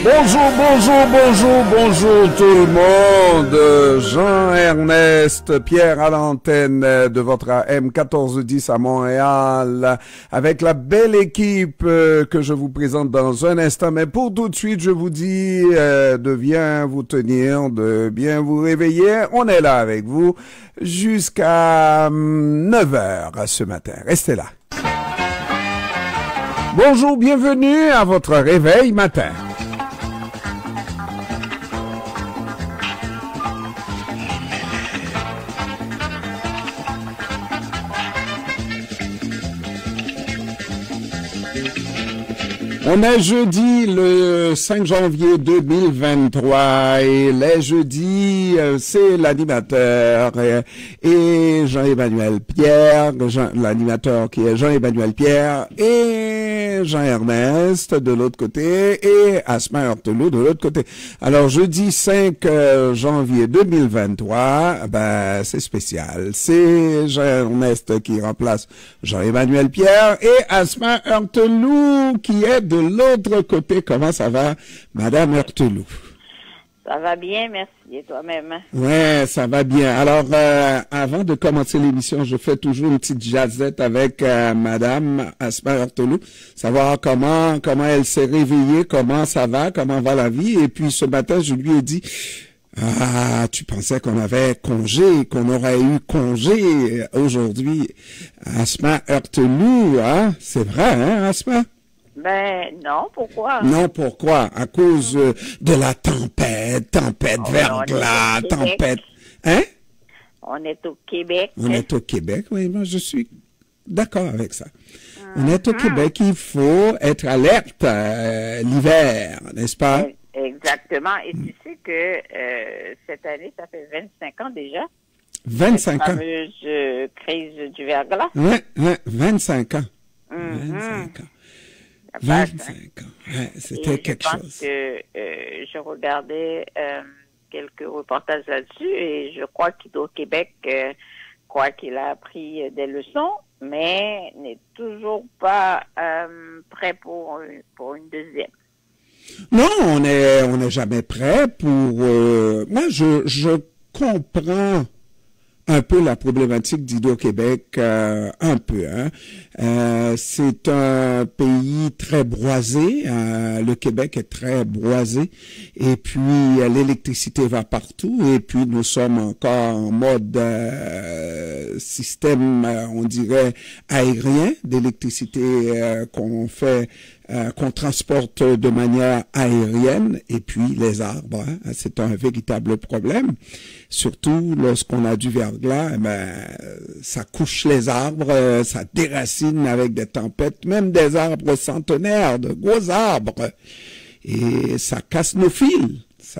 Bonjour, bonjour, bonjour, bonjour tout le monde. Jean-Ernest Pierre à l'antenne de votre AM 1410 à Montréal avec la belle équipe que je vous présente dans un instant. Mais pour tout de suite, je vous dis de bien vous tenir, de bien vous réveiller. On est là avec vous jusqu'à 9 heures ce matin. Restez là. Bonjour, bienvenue à votre réveil matin. On est jeudi le 5 janvier 2023 et les jeudis, c'est l'animateur et Jean-Emmanuel Pierre, l'animateur qui est Jean-Emmanuel Pierre et Jean-Ernest de l'autre côté et Asma Heurtelou de l'autre côté. Alors jeudi 5 janvier 2023, ben c'est spécial. C'est Jean-Ernest qui remplace Jean-Emmanuel Pierre et Asma Heurtelou qui est de l'autre côté. Comment ça va, Madame Heurtelou? Ça va bien, merci. Et toi-même? Ouais, ça va bien. Alors, avant de commencer l'émission, je fais toujours une petite jazzette avec Madame Asma Heurtelou, savoir comment elle s'est réveillée, comment ça va, comment va la vie. Et puis ce matin, je lui ai dit, ah, tu pensais qu'on avait congé, qu'on aurait eu congé aujourd'hui. Asma Heurtelou, hein? C'est vrai, hein, Asma? Ben, non, pourquoi? Non, pourquoi? À cause de la tempête, verglas, tempête. Hein? On est au Québec. On est au Québec, oui, moi je suis d'accord avec ça. On est au Québec, il faut être alerte l'hiver, n'est-ce pas? Exactement, et tu sais que cette année, ça fait 25 ans déjà. 25 ans? La fameuse crise du verglas. Ouais, 25 ans. 25 ans. 25 ans, ouais, c'était quelque chose. Je pense que je regardais quelques reportages là-dessus et je crois qu'Hydro-Québec croit qu'il a appris des leçons, mais n'est toujours pas prêt pour une deuxième. Non, on est jamais prêt pour... moi, je comprends un peu la problématique d'Hydro-Québec, un peu. Hein. C'est un pays très boisé. Le Québec est très boisé. Et puis, l'électricité va partout. Et puis, nous sommes encore en mode système, on dirait, aérien d'électricité qu'on transporte de manière aérienne. Et puis, les arbres, hein, c'est un véritable problème. Surtout lorsqu'on a du verglas, ça couche les arbres, ça déracine avec des tempêtes, même des arbres centenaires, de gros arbres. Et ça casse nos fils.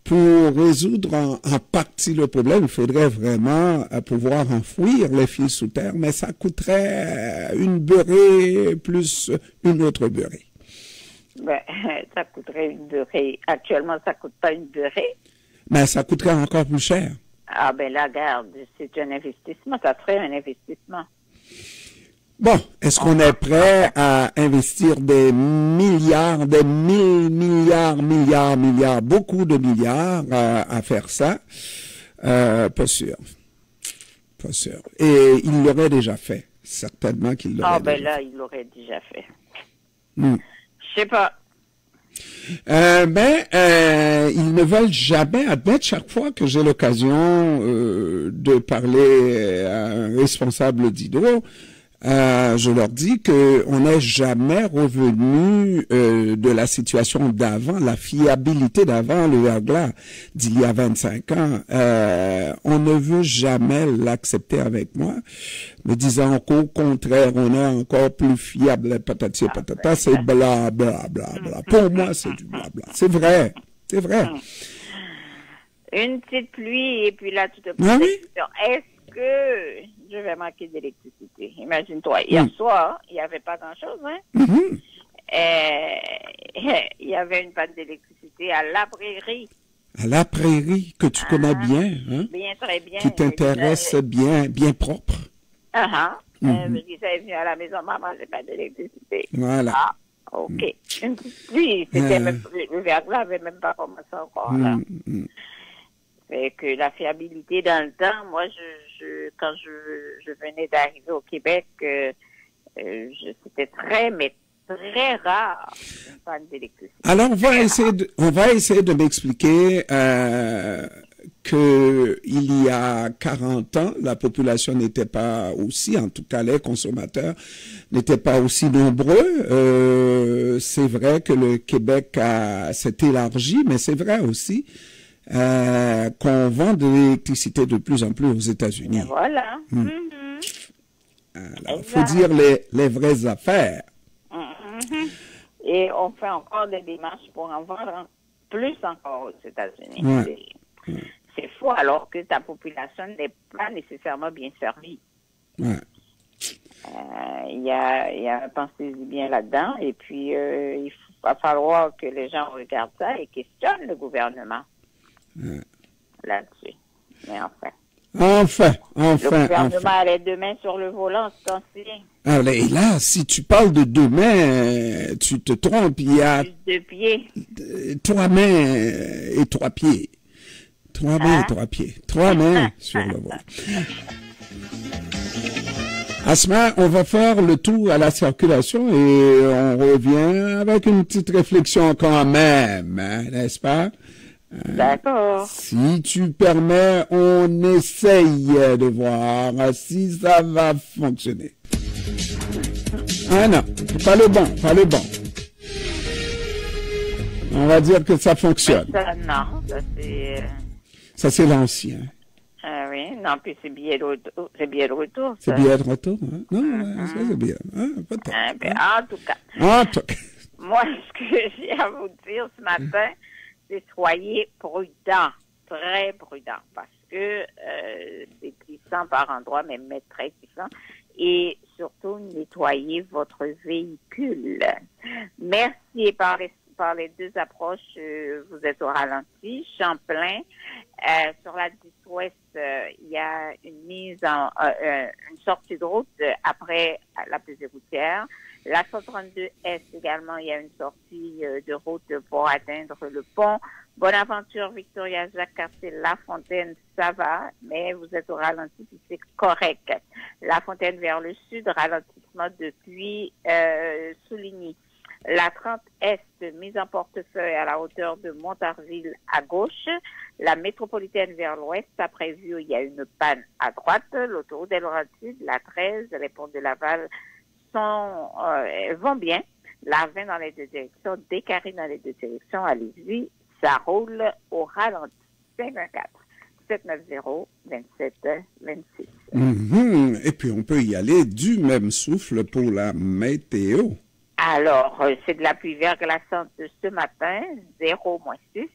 Pour résoudre en partie le problème, il faudrait vraiment pouvoir enfouir les fils sous terre, mais ça coûterait une beurrée plus une autre beurrée. Ben, ça coûterait une beurrée. Actuellement, ça coûte pas une beurrée. Mais ça coûterait encore plus cher. Ah ben là, regarde, c'est un investissement, ça serait un investissement. Bon, est-ce qu'on est prêt à investir des milliards, des milliards, beaucoup de milliards à faire ça? Pas sûr. Pas sûr. Et il l'aurait déjà fait. Certainement qu'il l'aurait déjà fait. Ah ben là, il l'aurait déjà fait. Je sais pas. Ils ne veulent jamais admettre. Chaque fois que j'ai l'occasion de parler à un responsable d'Hydro, je leur dis que on n'est jamais revenu de la situation d'avant, la fiabilité d'avant le verglas d'il y a 25 ans. On ne veut jamais l'accepter avec moi, me disant qu'au contraire, on est encore plus fiable, patati et patata, c'est bla bla bla bla. Pour moi, c'est du bla bla. C'est vrai, c'est vrai. Une petite pluie et puis là, tu te poses la question, est-ce que je vais manquer d'électricité? Imagine-toi, hier soir, il n'y avait pas grand-chose, hein? Il y avait une panne d'électricité à La Prairie. À La Prairie, que tu connais bien, hein? Bien, très bien. Qui t'intéresse bien, bien propre. Je dis, ça est venu à la maison, maman, j'ai pas d'électricité. Voilà. OK. Une petite pluie. Le verglas n'avait même pas commencé encore, là. Fait que la fiabilité dans le temps, moi, quand je venais d'arriver au Québec, c'était mais très rare une panne d'électricité. Alors, on va essayer de m'expliquer que il y a 40 ans, la population n'était pas aussi, en tout cas les consommateurs n'étaient pas aussi nombreux. C'est vrai que le Québec s'est élargi, mais c'est vrai aussi qu'on vend de l'électricité de plus en plus aux États-Unis. Voilà. Alors, faut dire les vraies affaires. Et on fait encore des démarches pour en vendre plus encore aux États-Unis. C'est faux, alors que ta population n'est pas nécessairement bien servie. Il y a un pensez-y bien là-dedans, et puis il va falloir que les gens regardent ça et questionnent le gouvernement là-dessus. Mais Enfin. Le gouvernement a les deux mains sur le volant, c'est ancien. Et là, si tu parles de deux mains, tu te trompes. Il y a plus de pieds. 3 mains et 3 pieds. 3 mains et 3 pieds. 3 mains sur le volant. Asma, on va faire le tour à la circulation et on revient avec une petite réflexion quand même, hein, n'est-ce pas? D'accord. Si tu permets, on essaye de voir si ça va fonctionner. Ah non, pas le bon. On va dire que ça fonctionne. Non, ça c'est... Ça c'est l'ancien. Ah oui, non, puis c'est billet de retour. C'est billet de retour, ça. C'est billet de retour, hein? Non, ça c'est bien. En tout cas. Moi, ce que j'ai à vous dire ce matin, c'est soyez prudents, très prudents, parce que c'est glissant par endroits, mais très glissant. Et surtout, nettoyez votre véhicule. Merci par les deux approches, vous êtes au ralenti. Champlain, sur la 10-Ouest, il y a une sortie de route après la pesée routière. La 132 Est également, il y a une sortie de route pour atteindre le pont. Bonaventure, Victoria, Jacques-Cartier, La Fontaine, ça va, mais vous êtes au ralenti, puis c'est correct. La Fontaine vers le sud, ralentissement depuis Souligny. La 30 Est, mise en portefeuille à la hauteur de Montarville à gauche. La métropolitaine vers l'ouest, après vue, il y a une panne à droite. L'autoroute des Laurentides, la 13, les ponts de Laval vont bien. La 20 dans les deux directions, Descaries dans les deux directions, allez-y, ça roule au ralenti. 514 790 27 26. Et puis on peut y aller du même souffle pour la météo. Alors, c'est de la pluie verglaçante ce matin, 0-6.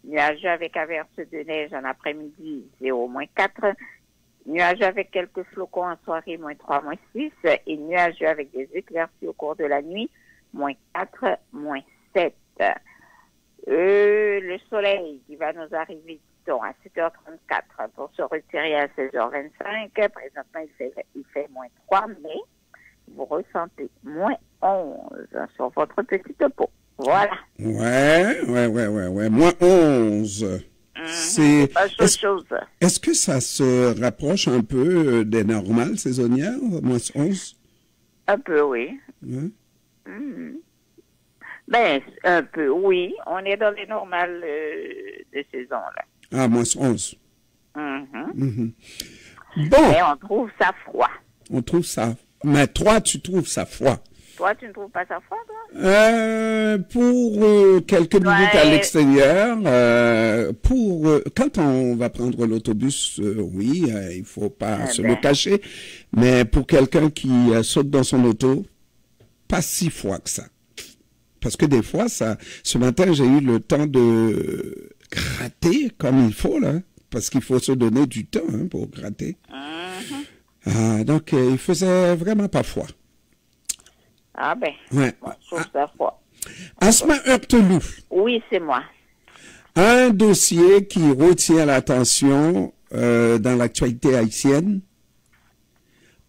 Nuageux avec averse de neige en après-midi, 0-4. Nuageux avec quelques flocons en soirée, -3, -6. Et nuageux avec des éclaircies au cours de la nuit, -4, -7. Le soleil qui va nous arriver, disons, à 7h34 pour se retirer à 16h25. Présentement, il fait -3, mais vous ressentez -11 sur votre petit topo. Voilà. Ouais. -11. C'est pas chose. Est-ce que ça se rapproche un peu des normales saisonnières, -11? Un peu, oui. Ben, un peu, oui. On est dans les normales de saison, là. Ah, -11. Bon. Mais on trouve ça froid. On trouve ça. Mais toi, tu trouves ça froid. Toi, tu ne trouves pas ça froid, toi? Pour quelques minutes à l'extérieur, quand on va prendre l'autobus, oui, il faut pas se le cacher. Mais pour quelqu'un qui saute dans son auto, pas si froid que ça. Parce que des fois, ce matin, j'ai eu le temps de gratter comme il faut, là. Parce qu'il faut se donner du temps pour gratter. Donc, il faisait vraiment pas froid. Ah ben, ouais. Moi, je trouve ça froid. Asma Heurteloup. Oui, c'est moi. Un dossier qui retient l'attention dans l'actualité haïtienne.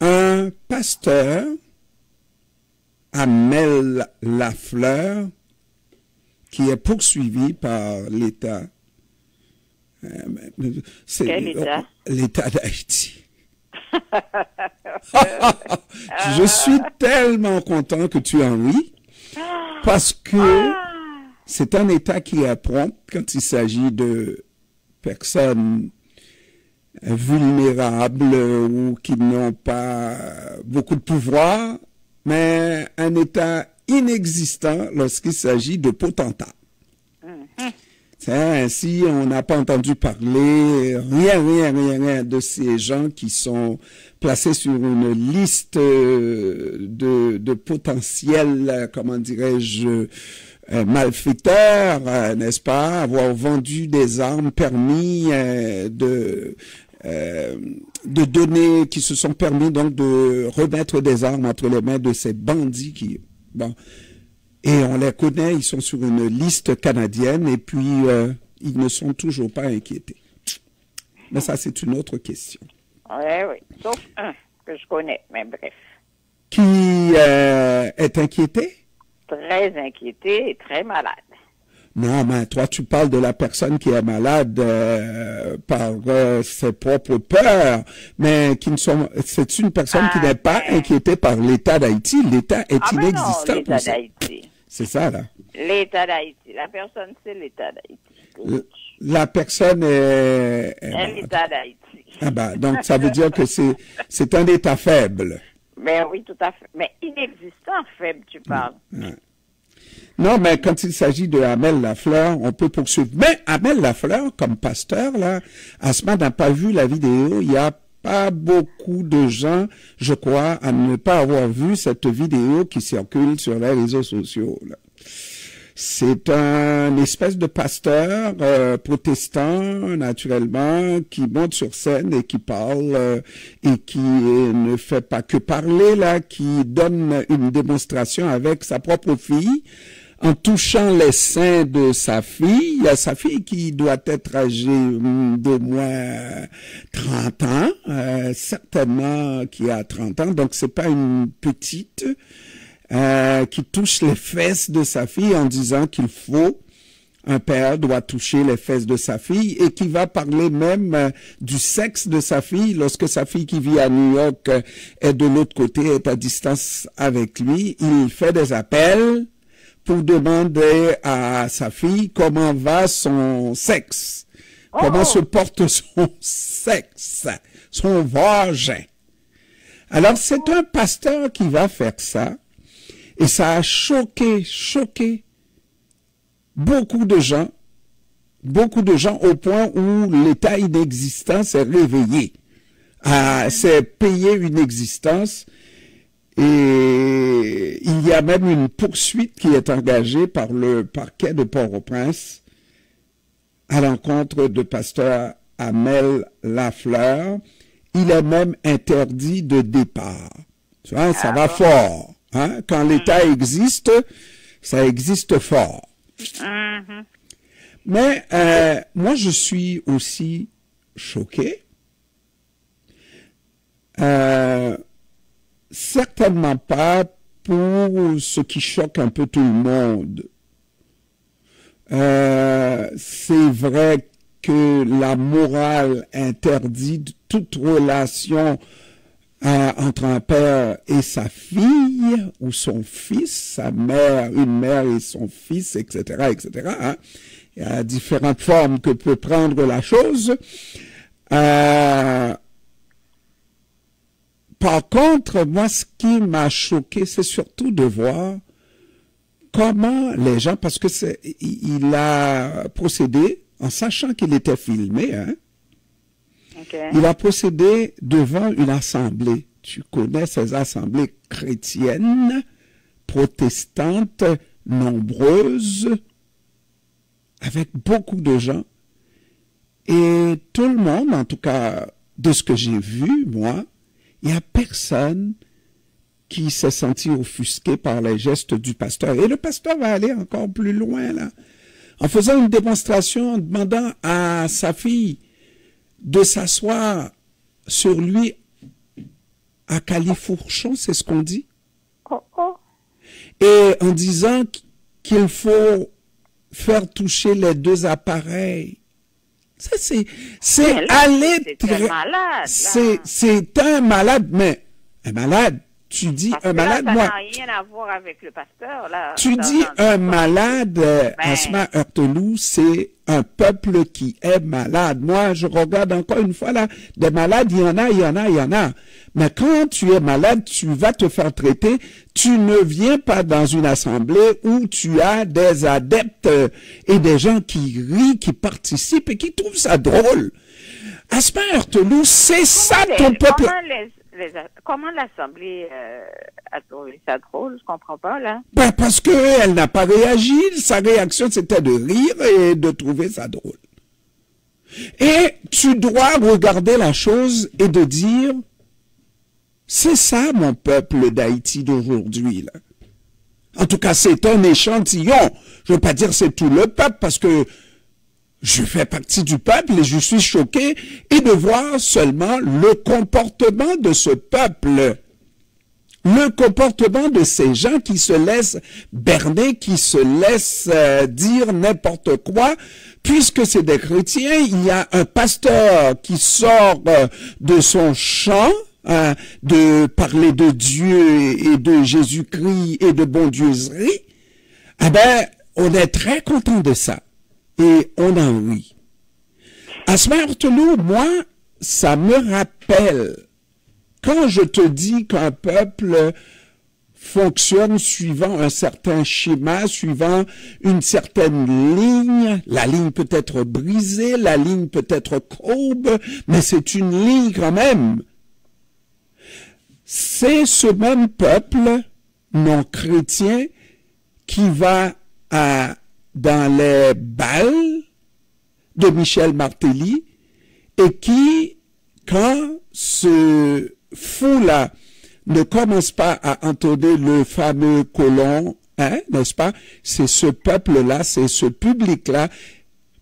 Un pasteur Amel Lafleur, qui est poursuivi par l'État. Quel État? L'État d'Haïti. Je suis tellement content que tu en ris, parce que c'est un État qui est prompt quand il s'agit de personnes vulnérables ou qui n'ont pas beaucoup de pouvoir, mais un État inexistant lorsqu'il s'agit de potentats. Ainsi, on n'a pas entendu parler rien de ces gens qui sont placés sur une liste de potentiels, comment dirais-je, malfaiteurs, n'est-ce pas, avoir vendu des armes, permis de donner, qui se sont permis donc de remettre des armes entre les mains de ces bandits qui, bon, et on les connaît, ils sont sur une liste canadienne et puis ils ne sont toujours pas inquiétés. Mais ça, c'est une autre question. Oui, sauf un que je connais, mais bref. Qui est inquiété? Très inquiété et très malade. Non, mais toi, tu parles de la personne qui est malade par ses propres peurs, mais qui ne sont. C'est une personne qui n'est pas inquiétée par l'État d'Haïti. L'État est inexistant pour ça. C'est ça, là. L'État d'Haïti. La personne, c'est l'État d'Haïti. La personne est l'État d'Haïti. Ah ben, donc ça veut dire que c'est un État faible. Ben oui, tout à fait. Mais inexistant faible, tu parles. Ouais. Non, mais quand il s'agit de Amel Lafleur, on peut poursuivre. Mais Amel Lafleur, comme pasteur, là, Asma n'a pas vu la vidéo. Il y a pas beaucoup de gens, je crois, à ne pas avoir vu cette vidéo qui circule sur les réseaux sociaux, là. C'est un espèce de pasteur protestant, naturellement, qui monte sur scène et qui parle et qui ne fait pas que parler, là, qui donne une démonstration avec sa propre fille en touchant les seins de sa fille qui doit être âgée d'au moins 30 ans, certainement qui a 30 ans, donc c'est pas une petite, qui touche les fesses de sa fille en disant qu'il faut, un père doit toucher les fesses de sa fille et qui va parler même du sexe de sa fille lorsque sa fille qui vit à New York est de l'autre côté, est à distance avec lui. Il fait des appels pour demander à sa fille comment va son sexe, comment se porte son sexe, son vagin. Alors c'est un pasteur qui va faire ça. Et ça a choqué beaucoup de gens au point où l'État inexistant s'est réveillé, s'est payé une existence, et il y a même une poursuite qui est engagée par le parquet de Port-au-Prince à l'encontre de pasteur Amel Lafleur. Il est même interdit de départ. Tu vois, ça va fort. Hein? Quand l'État existe, ça existe fort. Mais moi, je suis aussi choqué. Certainement pas pour ce qui choque un peu tout le monde. C'est vrai que la morale interdit toute relation entre un père et sa fille, ou son fils, sa mère, une mère et son fils, etc., etc. Hein. Il y a différentes formes que peut prendre la chose. Par contre, moi, ce qui m'a choqué, c'est surtout de voir comment les gens, parce que il a procédé, en sachant qu'il était filmé, hein, okay. Il a procédé devant une assemblée. Tu connais ces assemblées chrétiennes, protestantes, nombreuses, avec beaucoup de gens. Et tout le monde, en tout cas, de ce que j'ai vu, moi, il n'y a personne qui s'est senti offusqué par les gestes du pasteur. Et le pasteur va aller encore plus loin, là, en faisant une démonstration, en demandant à sa fille de s'asseoir sur lui à califourchon, c'est ce qu'on dit. et en disant qu'il faut faire toucher les deux appareils. Ça, c'est aller très... C'est un malade, mais un malade, tu dis parce un que là, malade, ça moi... n'a rien à voir avec le pasteur, là. Tu dis un malade, Asma Heurteloup, c'est un peuple qui est malade. Moi, je regarde encore une fois là, des malades, il y en a. Mais quand tu es malade, tu vas te faire traiter. Tu ne viens pas dans une assemblée où tu as des adeptes et des gens qui rient, qui participent et qui trouvent ça drôle. Asma Heurteloup, c'est ça ton peuple. Comment l'Assemblée a trouvé ça drôle? Je comprends pas, là. Ben, parce qu'elle n'a pas réagi. Sa réaction, c'était de rire et de trouver ça drôle. Et tu dois regarder la chose et de dire, c'est ça mon peuple d'Haïti d'aujourd'hui, là. En tout cas, c'est un échantillon. Je veux pas dire c'est tout le peuple parce que je fais partie du peuple et je suis choqué et de voir seulement le comportement de ce peuple. Le comportement de ces gens qui se laissent berner, qui se laissent dire n'importe quoi, puisque c'est des chrétiens, il y a un pasteur qui sort de son champ, de parler de Dieu et de Jésus-Christ et de bondieuserie. Eh ben, on est très content de ça. Et on en rit. Asma Heurteloup, moi, ça me rappelle, quand je te dis qu'un peuple fonctionne suivant un certain schéma, suivant une certaine ligne, la ligne peut être brisée, la ligne peut être courbe, mais c'est une ligne quand même. C'est ce même peuple non chrétien qui va dans les balles de Michel Martelly et qui, quand ce fou-là ne commence pas à entonner le fameux colon, hein, n'est-ce pas? C'est ce peuple-là, c'est ce public-là,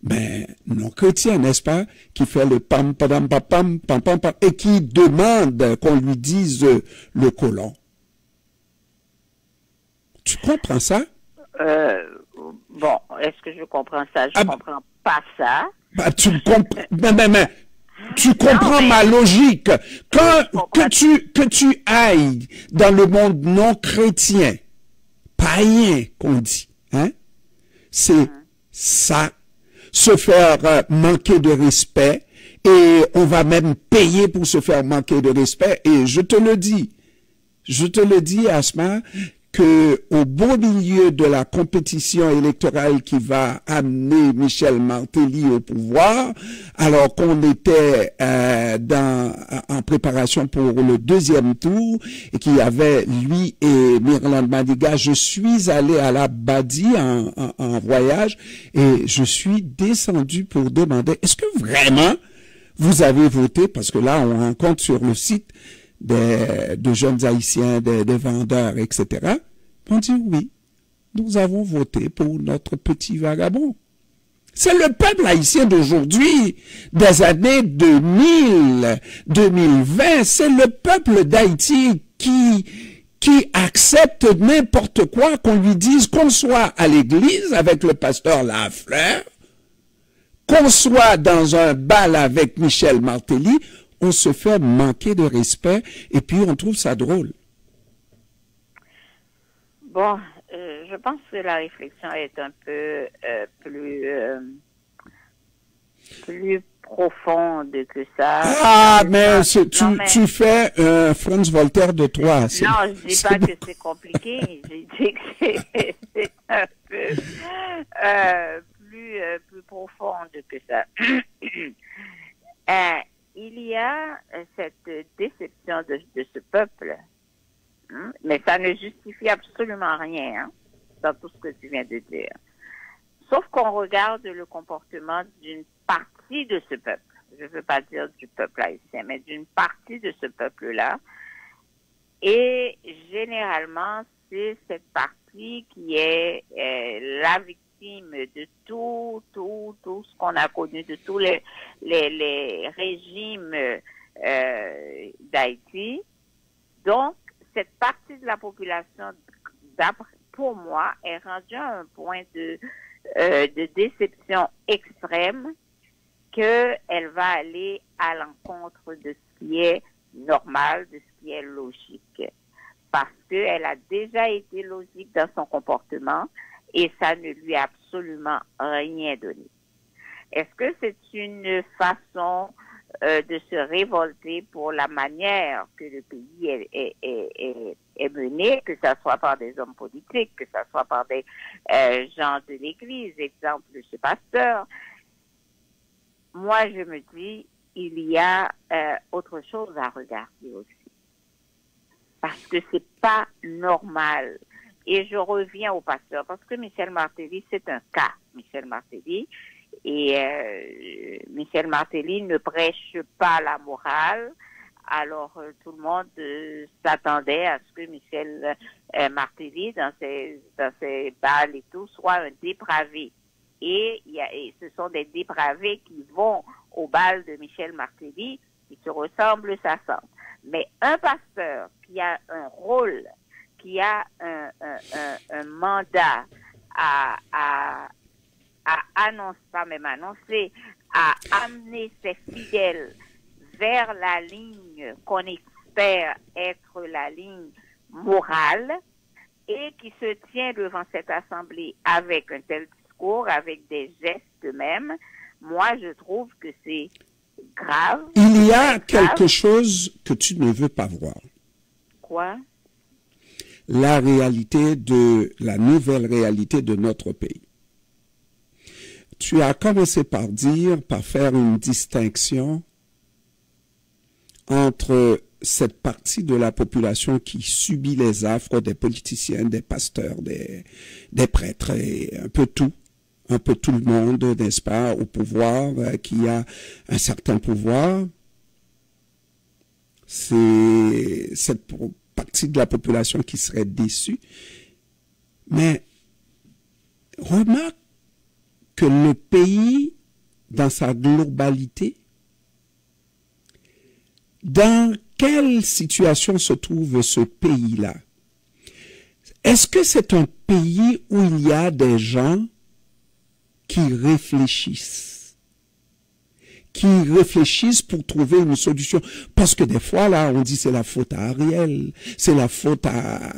ben, non chrétien, n'est-ce pas? Qui fait le pam, pam, pam, pam, pam, pam, et qui demande qu'on lui dise le colon. Tu comprends ça? Bon, est-ce que je comprends ça? Je comprends pas ça. Bah, tu comprends, mais tu comprends ma logique. Que tu ailles dans le monde non chrétien, païen, qu'on dit, hein? C'est ça, se faire manquer de respect, et on va même payer pour se faire manquer de respect, et je te le dis, Asma, que au beau milieu de la compétition électorale qui va amener Michel Martelly au pouvoir, alors qu'on était en préparation pour le deuxième tour et qu'il y avait lui et Mirland Madiga, je suis allé à la Badi en voyage et je suis descendu pour demander, est-ce que vraiment vous avez voté? Parce que là, on rencontre sur le site de jeunes haïtiens, des vendeurs, etc. On dit oui, nous avons voté pour notre petit vagabond. C'est le peuple haïtien d'aujourd'hui, des années 2000, 2020, c'est le peuple d'Haïti qui accepte n'importe quoi qu'on lui dise, qu'on soit à l'église avec le pasteur Lafleur, qu'on soit dans un bal avec Michel Martelly, on se fait manquer de respect et puis on trouve ça drôle. Bon, je pense que la réflexion est un peu plus profonde que ça. Ah, mais tu fais Franz Voltaire de toi. Non, je dis pas que c'est compliqué. Je dis que c'est un peu plus profonde que ça. Il y a cette déception de ce peuple, hein, mais ça ne justifie absolument rien, hein, dans tout ce que tu viens de dire. Sauf qu'on regarde le comportement d'une partie de ce peuple. Je ne veux pas dire du peuple haïtien, mais d'une partie de ce peuple-là. Et généralement, c'est cette partie qui est la victime de tout ce qu'on a connu, de tous les régimes d'Haïti. Donc, cette partie de la population, pour moi, est rendue à un point de déception extrême qu'elle va aller à l'encontre de ce qui est normal, de ce qui est logique. Parce qu'elle a déjà été logique dans son comportement et ça ne lui a absolument rien donné. Est-ce que c'est une façon de se révolter pour la manière que le pays est mené, que ce soit par des hommes politiques, que ce soit par des gens de l'Église, exemple ce pasteur? Moi, je me dis, il y a autre chose à regarder aussi. Parce que c'est pas normal. Et je reviens au pasteur, parce que Michel Martelly, c'est un cas, Michel Martelly. Et Michel Martelly ne prêche pas la morale. Alors, tout le monde s'attendait à ce que Michel Martelly, dans ses balles et tout, soit un dépravé. Et ce sont des dépravés qui vont au bal de Michel Martelly, qui se ressemblent, s'assemblent. Mais un pasteur qui a un rôle, qui a un mandat à annoncer, pas même annoncer, à amener ses fidèles vers la ligne qu'on espère être la ligne morale et qui se tient devant cette assemblée avec un tel discours, avec des gestes même, moi je trouve que c'est grave. Il y a quelque chose que tu ne veux pas voir. Quoi? La nouvelle réalité de notre pays. Tu as commencé par faire une distinction entre cette partie de la population qui subit les affres des politiciens, des pasteurs, des prêtres et un peu tout le monde, n'est-ce pas, au pouvoir, qui a un certain pouvoir. C'est cette partie de la population qui serait déçue. Mais remarque que le pays, dans sa globalité, dans quelle situation se trouve ce pays-là? Est-ce que c'est un pays où il y a des gens qui réfléchissent pour trouver une solution? Parce que des fois, là, on dit c'est la faute à Ariel, c'est la faute à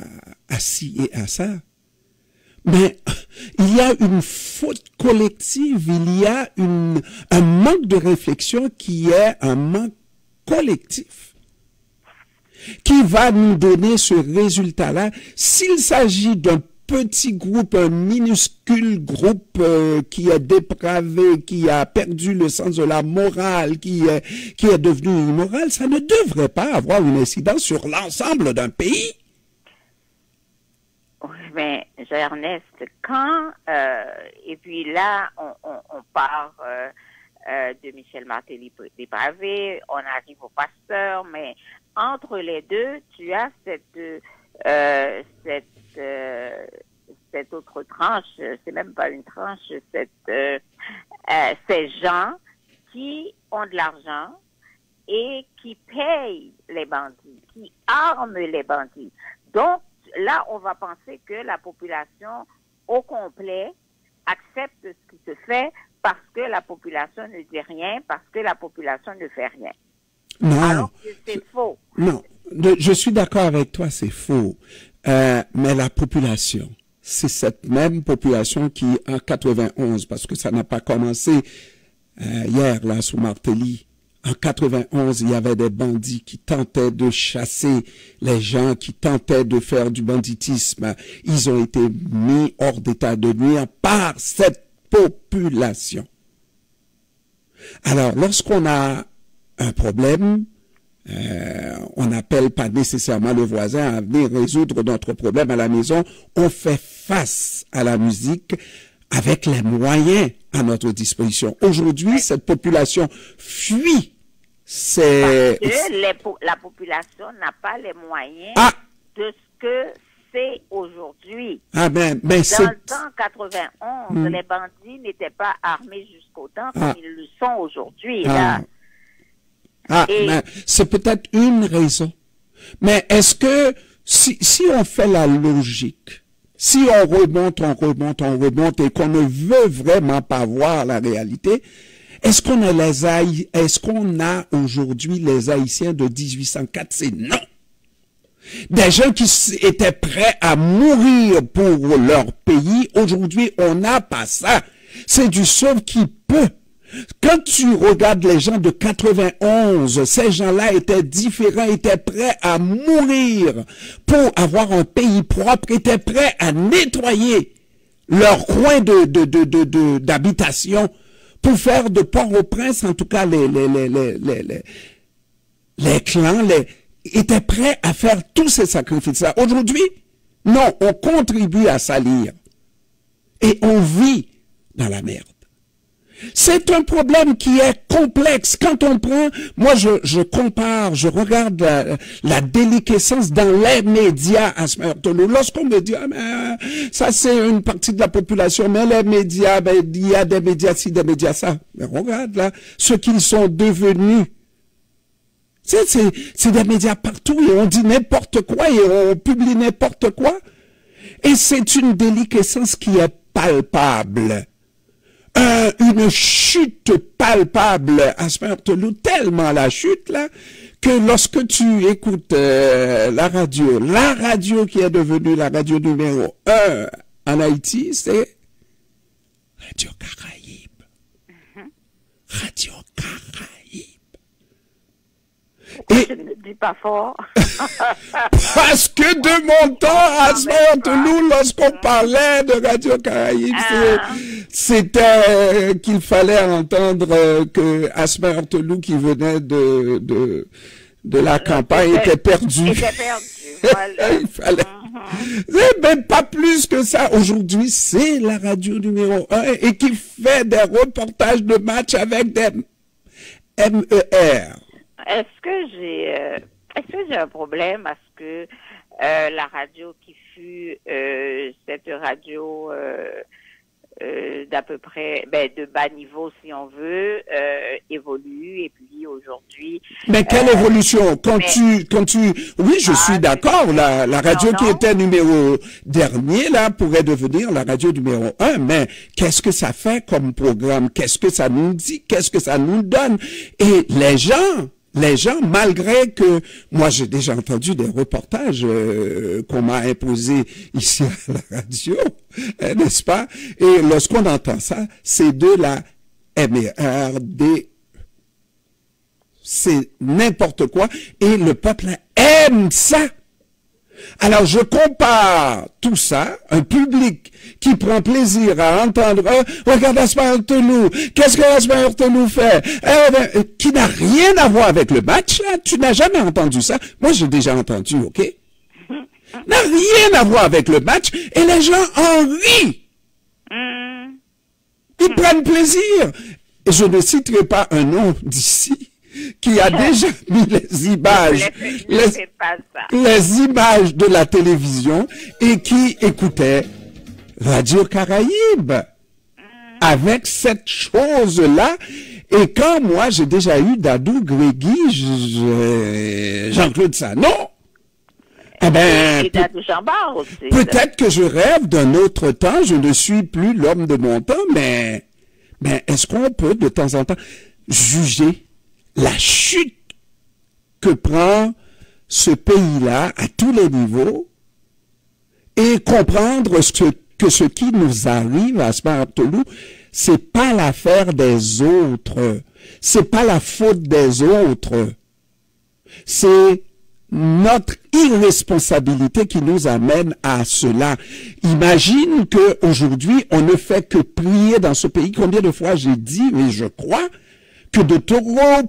ci et à ça. Mais il y a une faute collective, il y a un manque de réflexion qui est un manque collectif, qui va nous donner ce résultat-là. S'il s'agit d'un petit groupe, un minuscule groupe qui est dépravé, qui a perdu le sens de la morale, qui est devenu immoral, ça ne devrait pas avoir une incidence sur l'ensemble d'un pays. Oui, mais Ernest, quand et puis là on part de Michel Martelly dépravé, on arrive au pasteur, mais entre les deux, tu as cette autre tranche, c'est même pas une tranche, ces gens qui ont de l'argent et qui payent les bandits, qui arment les bandits. Donc, là, on va penser que la population au complet accepte ce qui se fait parce que la population ne dit rien, parce que la population ne fait rien. Non. Alors que c'est faux. Non, je suis d'accord avec toi, c'est faux. Mais la population, c'est cette même population qui, en 91, parce que ça n'a pas commencé hier, là, sous Martelly, en 91, il y avait des bandits qui tentaient de chasser les gens, qui tentaient de faire du banditisme. Ils ont été mis hors d'état de nuire par cette population. Alors, lorsqu'on a un problème, on n'appelle pas nécessairement le voisin à venir résoudre notre problème à la maison. On fait face à la musique avec les moyens à notre disposition. Aujourd'hui, cette population fuit. Parce que la population n'a pas les moyens de ce que c'est aujourd'hui. Dans le temps 91, les bandits n'étaient pas armés jusqu'aux dents comme ils le sont aujourd'hui. Mais c'est peut-être une raison. Mais est-ce que, si on fait la logique, Si on remonte et qu'on ne veut vraiment pas voir la réalité, est-ce qu'on a aujourd'hui les Haïtiens de 1804? C'est non. Des gens qui étaient prêts à mourir pour leur pays, aujourd'hui, on n'a pas ça. C'est du sauve qui peut. Quand tu regardes les gens de 91, ces gens-là étaient différents, étaient prêts à mourir pour avoir un pays propre, étaient prêts à nettoyer leur coin d'habitation pour faire de Port-au-Prince, en tout cas les clans, étaient prêts à faire tous ces sacrifices-là. Aujourd'hui, non, on contribue à salir et on vit dans la merde. C'est un problème qui est complexe. Quand on prend, moi je compare, je regarde la déliquescence dans les médias à ce moment. Lorsqu'on me dit, ah, mais, ça c'est une partie de la population, mais les médias, ben, il y a des médias ci, des médias ça. Mais regarde là, ce qu'ils sont devenus. C'est des médias partout et on dit n'importe quoi et on publie n'importe quoi. Et c'est une déliquescence qui est palpable. Une chute palpable à Saint-Barthélemy, tellement la chute là, que lorsque tu écoutes la radio qui est devenue la radio numéro 1 en Haïti, c'est Radio Caraïbe. Radio Caraïbe. Et je ne le dis pas fort. Parce que de mon temps à Saint-Barthélemy, lorsqu'on parlait de Radio Caraïbe, c'était qu'il fallait entendre que Asmer Artelou qui venait de la campagne était perdu. Voilà. Il fallait. C'est même pas plus que ça. Aujourd'hui, c'est la radio numéro 1 et qui fait des reportages de matchs avec des MER. Est-ce que j'ai un problème à ce que la radio qui fut cette radio d'à peu près de bas niveau si on veut évolue et puis aujourd'hui mais quelle évolution quand tu oui je suis d'accord la radio qui était numéro dernier là pourrait devenir la radio numéro 1 mais qu'est-ce que ça fait comme programme, qu'est-ce que ça nous dit, qu'est-ce que ça nous donne et les gens, malgré que moi j'ai déjà entendu des reportages qu'on m'a imposés ici à la radio, n'est-ce pas? Et lorsqu'on entend ça, c'est de la MERD. C'est n'importe quoi. Et le peuple aime ça. Alors, je compare tout ça, un public qui prend plaisir à entendre, regarde Asmer Artelou, qu'est-ce que Asmer Artelou fait? Qui n'a rien à voir avec le match, là. Tu n'as jamais entendu ça. Moi, j'ai déjà entendu, ok? N'a rien à voir avec le match, et les gens en rient. Ils prennent plaisir. Et je ne citerai pas un nom d'ici, qui a déjà mis les images, les images de la télévision et qui écoutait Radio Caraïbe avec cette chose-là. Et quand moi, j'ai déjà eu Dadou, Grégui, Jean-Claude Sanon, eh ben, peut-être que je rêve d'un autre temps, je ne suis plus l'homme de mon temps, mais est-ce qu'on peut de temps en temps juger la chute que prend ce pays-là à tous les niveaux et comprendre que ce qui nous arrive à Asmer Artelou, c'est pas l'affaire des autres, c'est pas la faute des autres, c'est notre irresponsabilité qui nous amène à cela. Imagine que aujourd'hui on ne fait que prier dans ce pays. Combien de fois j'ai dit, et je crois, que de trop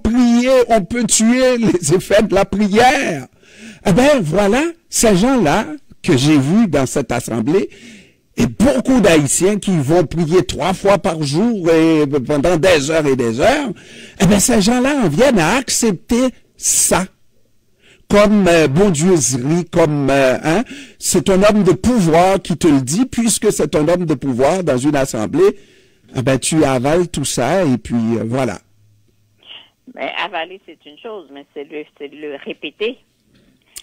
prier, on peut tuer les effets de la prière. Eh bien, voilà, ces gens-là que j'ai vus dans cette assemblée, et beaucoup d'Haïtiens qui vont prier 3 fois par jour et pendant des heures et des heures, eh bien, ces gens-là en viennent à accepter ça. Comme bondieuserie, comme c'est un homme de pouvoir qui te le dit, puisque c'est un homme de pouvoir dans une assemblée, eh ben, tu avales tout ça et puis voilà. Mais avaler, c'est une chose, mais c'est le répéter.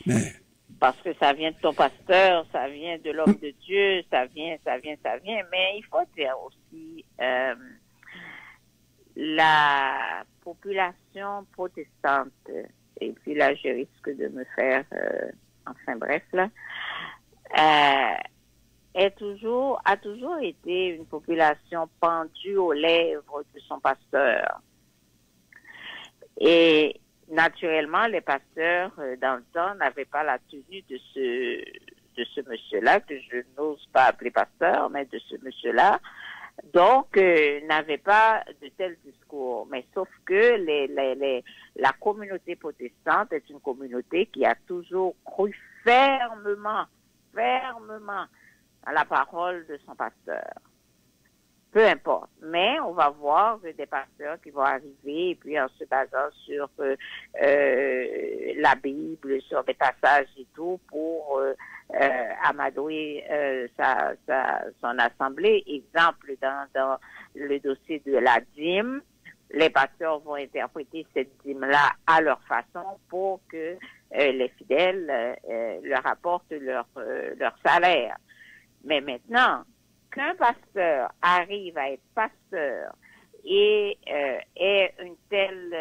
Mais parce que ça vient de ton pasteur, ça vient de l'homme de Dieu, ça vient. Mais il faut dire aussi, la population protestante, et puis là, je risque de me faire, enfin bref, là, a toujours été une population pendue aux lèvres de son pasteur. Et naturellement, les pasteurs, dans le temps, n'avaient pas la tenue de ce monsieur-là, que je n'ose pas appeler pasteur, mais de ce monsieur-là. Donc, n'avaient pas de tels discours. Mais sauf que la communauté protestante est une communauté qui a toujours cru fermement à la parole de son pasteur. Peu importe. Mais on va voir des pasteurs qui vont arriver et puis en se basant sur la Bible, sur des passages et tout pour amadouer son assemblée. Exemple, dans le dossier de la dîme, les pasteurs vont interpréter cette dîme-là à leur façon pour que les fidèles leur apportent leur salaire. Mais maintenant, qu'un pasteur arrive à être pasteur et ait une telle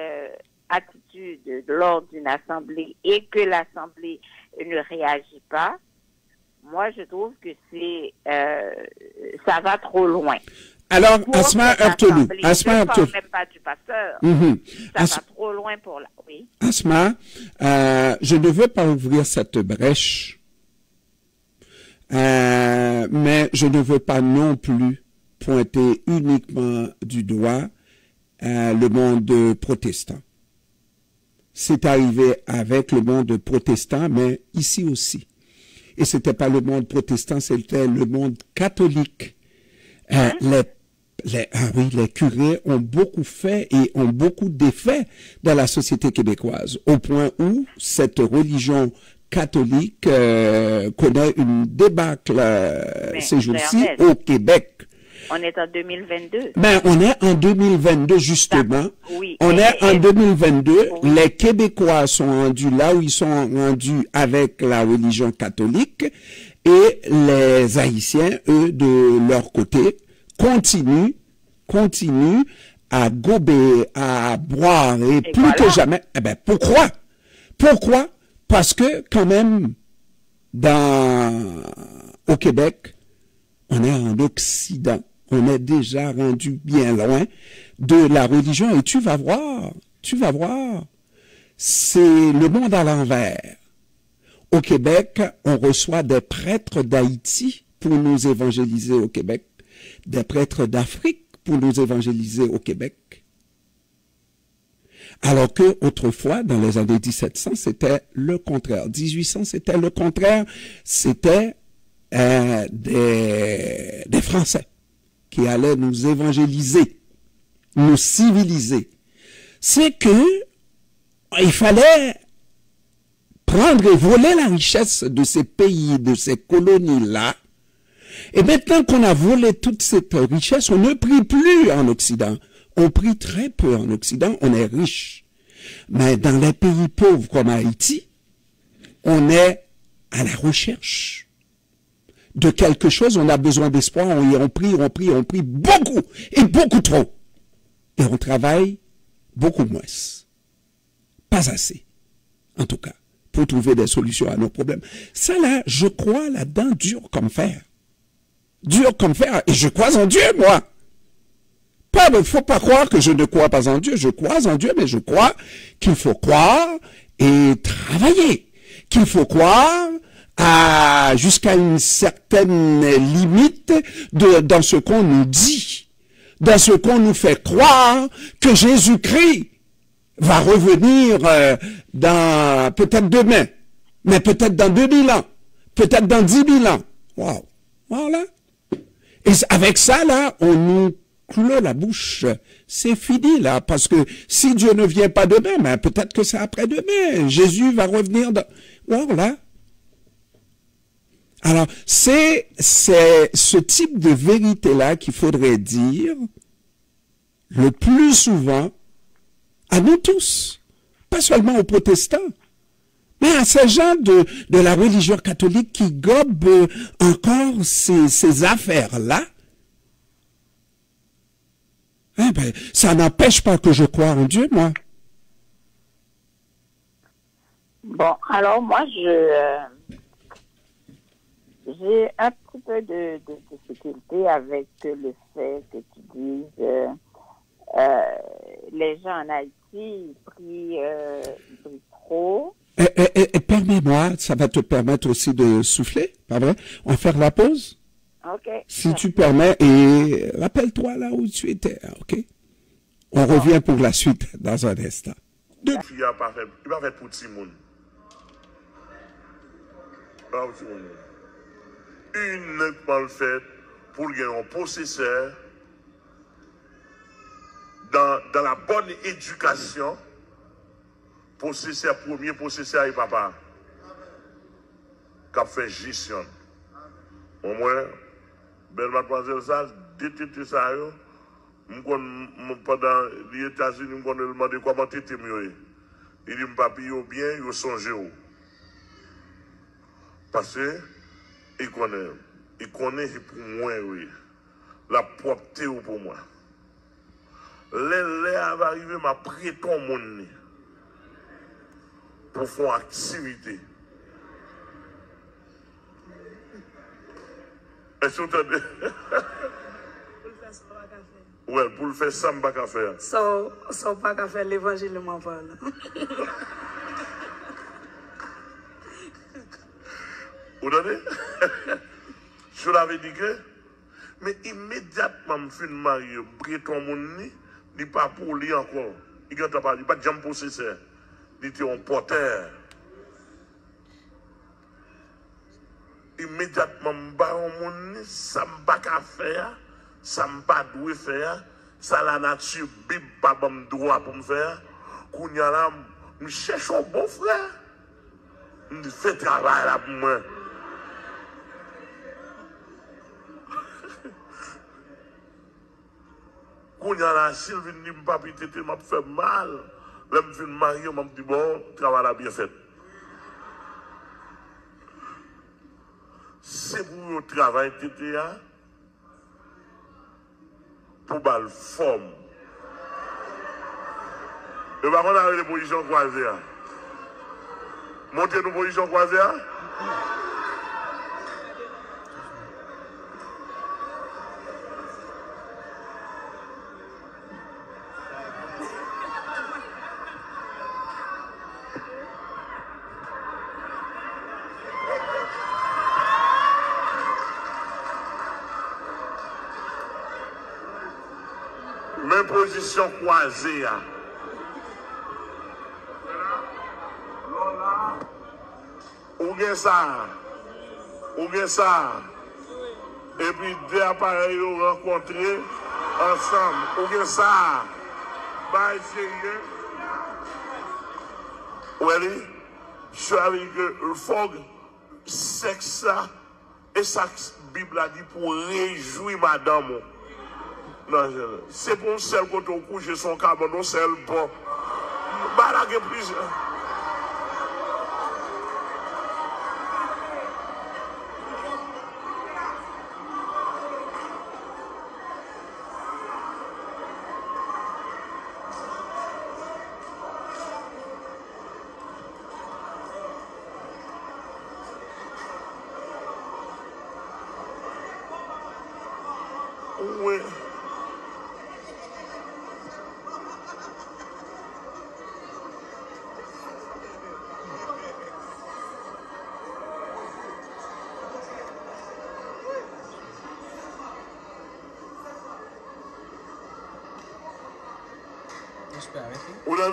attitude lors d'une assemblée et que l'assemblée ne réagit pas, moi je trouve que ça va trop loin. Alors, Asma Heurtelou, je ne parle même pas du pasteur. Ça va trop loin pour la... Oui. Asma, je ne veux pas ouvrir cette brèche, mais je ne veux pas non plus pointer uniquement du doigt le monde protestant. C'est arrivé avec le monde protestant, mais ici aussi. Et c'était pas le monde protestant, c'était le monde catholique. Les curés ont beaucoup fait et ont beaucoup d'effets dans la société québécoise, au point où cette religion catholique connaît une débâcle ces jours-ci au Québec. On est en 2022. Ben, on est en 2022, justement. Oui. On est en 2022. Oui. Les Québécois sont rendus là où ils sont rendus avec la religion catholique et les Haïtiens, eux, de leur côté, continuent à gober, à boire et plus voilà. que jamais. Eh ben, pourquoi? Pourquoi? Parce que, quand même, au Québec, on est en Occident. On est déjà rendu bien loin de la religion et tu vas voir, c'est le monde à l'envers. Au Québec, on reçoit des prêtres d'Haïti pour nous évangéliser au Québec, des prêtres d'Afrique pour nous évangéliser au Québec. Alors que autrefois, dans les années 1700, c'était le contraire. 1800, c'était le contraire. C'était des Français qui allaient nous évangéliser, nous civiliser. C'est que il fallait prendre et voler la richesse de ces pays, de ces colonies-là. Et maintenant qu'on a volé toute cette richesse, on ne prie plus en Occident. On prie très peu en Occident, on est riche. Mais dans les pays pauvres comme Haïti, on est à la recherche de quelque chose, on a besoin d'espoir, on prie beaucoup, et beaucoup trop. Et on travaille beaucoup moins. Pas assez, en tout cas, pour trouver des solutions à nos problèmes. Ça là, je crois là-dedans dur comme fer. Dur comme fer, et je crois en Dieu, moi. Il ne faut pas croire que je ne crois pas en Dieu, je crois en Dieu, mais je crois qu'il faut croire et travailler, qu'il faut croire jusqu'à une certaine limite dans ce qu'on nous dit, dans ce qu'on nous fait croire que Jésus-Christ va revenir peut-être demain, mais peut-être dans 2000 ans, peut-être dans 10 000 ans. Wow. Voilà. Et avec ça, là, on nous clôt la bouche. C'est fini, là, parce que si Dieu ne vient pas demain, ben, peut-être que c'est après-demain. Jésus va revenir dans... Voilà. Alors, c'est ce type de vérité-là qu'il faudrait dire le plus souvent à nous tous, pas seulement aux protestants, Mais ces gens de la religion catholique qui gobent encore ces affaires-là, eh ben, ça n'empêche pas que je croie en Dieu, moi. Bon, alors moi, j'ai un petit peu de difficulté avec le fait que tu dises les gens en Haïti, ils prient trop. Et permets-moi, ça va te permettre aussi de souffler, pas vrai? On va faire la pause? OK. Si tu permets, et rappelle-toi là où tu étais, OK? On revient pour la suite dans un instant. Il n'a pas fait pour tout le monde. Pas pour tout le monde. Uniquement le fait pour gagner un possesseur dans la bonne éducation, possesseur premier, possesseur et papa, qui a fait gestion. Au moins, belle mademoiselle, ça, détecter ça, pendant les États-Unis, je me demandé comment tu étais mieux. Il dit, papi, bien, il songe. Parce que, il connaît pour moi, oui, la propreté pour moi. Les va arriver, m'a prêté ton monde pour faire une activité. Est-ce que vous entendez? Ouais, pour le faire, ça ne va pas faire. Ça pas qu'à faire l'évangile, m'en parle. Vous entendez? Je l'avais dit que, mais immédiatement, je suis marié, Breton Mouni, il n'est pas pour lui encore. Il n'a pas de jambe possesseur. Il était un porteur. Immédiatement, je ça ne va pas faire, ça ne va pas doué faire, ça la nature, bib, pas de droit pour me faire. Quand je cherche un bon frère, je fais travail là pour moi. Quand y a la Sylvie dit papi tété m'a fait mal, là me fin marié m'a dit bon travail a bien fait. C'est pour le travail tété pour bal forme. Et par contre avec les positions croisées. Montez nos positions croisées. Même position croisée. Ou bien ça. Ou bien ça. Et puis deux appareils rencontrés ensemble. Ou bien ça. Bah, sérieux. Oui, je suis avec le fog, sexe et ça, la Bible a dit pour réjouir madame. C'est pour celle quand on couche son carbone, c'est le bon. Bah, là, il y a plusieurs. Oui. J'espère, Vous